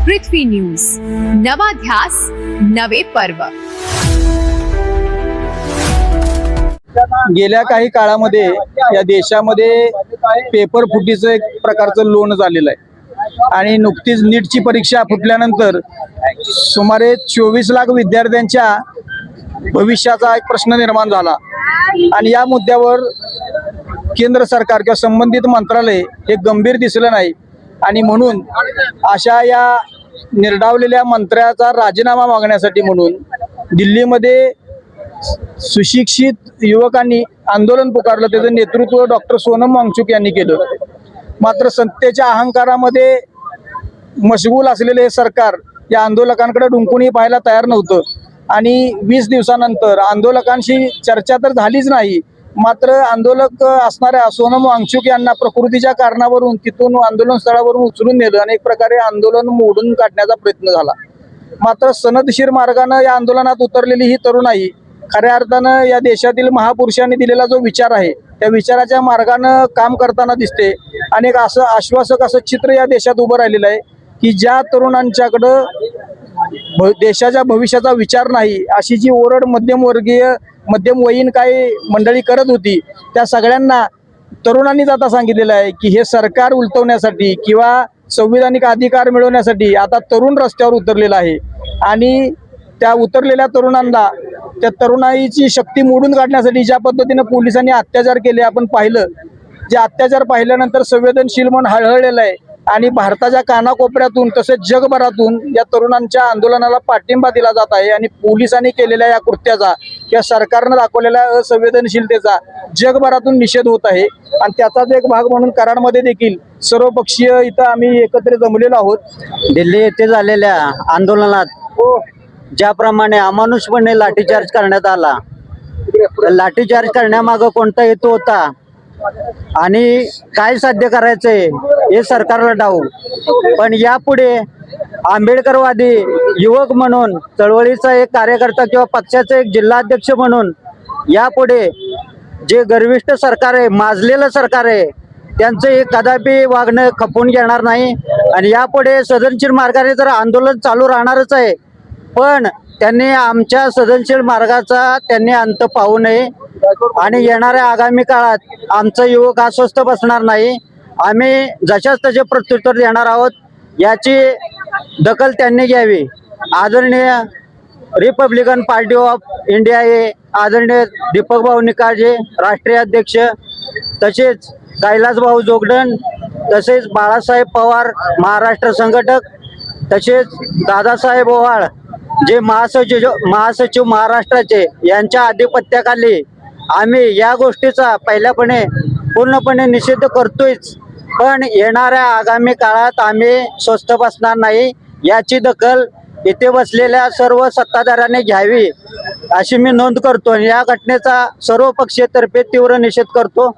पृथ्वी news, नवा ध्यास नवे पर्व। गेल्या काही काळामध्ये या देशामध्ये पेपर फुटीचं एक प्रकारचं लोण झालेलं आहे आणि नुकतीच नीटची परीक्षा फुटल्यानंतर सुमारे 24 लाख विद्यार्थ्यांच्या भविष्याचा एक प्रश्न निर्माण झाला आणि या मुद्द्यावर केंद्र सरकार किंवा संबंधित मंत्रालय हे गंभीर दिसलं नाही आणि म्हणून अशा या निर्डावलेल्या मंत्र्याचा राजीनामा मागण्यासाठी म्हणून दिल्लीमध्ये सुशिक्षित युवकांनी आंदोलन पुकारलं। त्याचं नेतृत्व डॉक्टर सोनम वांगचुक यांनी केलं। मात्र सत्तेच्या अहंकारामध्ये मशगूल असलेले हे सरकार या आंदोलकांकडे डुंकूनही पाहायला तयार नव्हतं आणि 20 दिवसानंतर आंदोलकांशी चर्चा तर झालीच नाही, मात्र आंदोलक असणाऱ्या सोनम वांगचुक यांना प्रकृतीच्या कारणावरून तिथून आंदोलन स्थळावरून उचलून नेलं आणि एक प्रकारे आंदोलन मोडून काढण्याचा प्रयत्न झाला। मात्र सनदशीर मार्गाने या आंदोलनात उतरलेली ही तरुणाई खऱ्या अर्थानं या देशातील महापुरुषांनी दिलेला जो विचार आहे त्या विचाराच्या मार्गाने काम करताना दिसते आणि एक असं आश्वासक असं चित्र या देशात उभं राहिलेलं आहे की ज्या तरुणांच्याकडं देशाच्या भविष्याचा विचार नाही अशी जी ओरड मध्यमवयीन काही मंडळी करत होती त्या सगळ्यांना तरुणांनीच आता सांगितलेलं आहे की हे सरकार उलटवण्यासाठी किंवा संविधानिक अधिकार मिळवण्यासाठी आता तरुण रस्त्यावर उतरलेला आहे आणि त्या उतरलेल्या तरुणांना त्या तरुणाईची शक्ती मोडून काढण्यासाठी ज्या पद्धतीने पोलिसांनी अत्याचार केले आपण पाहिलं। जे अत्याचार पाहिल्यानंतर संवेदनशील मन हळहळलेलं आहे आणि भारताच्या कानाकोपऱ्यातून तसेच जगभरातून या तरुणांच्या आंदोलनाला पाठिंबा दिला जात आहे आणि पोलिसांनी केलेल्या या कृत्याचा किंवा सरकारनं दाखवलेल्या असंवेदनशीलतेचा जगभरातून निषेध होत आहे आणि त्याचाच एक भाग म्हणून कराडमध्ये देखील सर्वपक्षीय इथं आम्ही एकत्र जमलेलो आहोत। दिल्ली येथे झालेल्या आंदोलनात ज्याप्रमाणे अमानुषपणे लाठीचार्ज करण्यात आला, लाठीचार्ज करण्यामागे कोणता हेतू होता आणि काय साध्य करायचंय हे सरकारला डाऊट, पण यापुढे आंबेडकरवादी युवक म्हणून चळवळीचा एक कार्यकर्ता किंवा पक्षाचा एक जिल्हाध्यक्ष म्हणून यापुढे जे गर्विष्ठ सरकार आहे, माजलेलं सरकार आहे, त्यांचं एक कदापि वागणं खपवून घेणार नाही आणि यापुढे सदनशील मार्गाने तर आंदोलन चालू राहणारच आहे, पण त्यांनी आमच्या सदनशील मार्गाचा त्यांनी अंत पाहू नये आणि येणाऱ्या आगामी काळात आमचा युवक अस्वस्थ बसणार नाही। आम्ही जशाच तसे प्रत्युत्तर देणार आहोत, याची दखल त्यांनी घ्यावी। आदरणीय रिपब्लिकन पार्टी ऑफ इंडिया हे आदरणीय दीपक भाऊ निकाळजे राष्ट्रीय अध्यक्ष, तसेच कैलास भाऊ जोगदंड, तसेच बाळासाहेब पवार महाराष्ट्र संघटक, तसेच दादासाहेब ओवाळ जे महासचिव महाराष्ट्राचे, यांच्या आधिपत्याखाली आम्ही या गोष्टीचा पहिल्यापणे पूर्णपणे निषेध करतोयच, पण येणाऱ्या आगामी काळात आम्ही स्वस्थ बसणार नाही। याची दखल इथे बसलेल्या सर्व सत्ताधाऱ्यांनी घ्यावी अशी मी नोंद करतो आणि या घटनेचा सर्व पक्षीयतर्फे तीव्र निषेध करतो।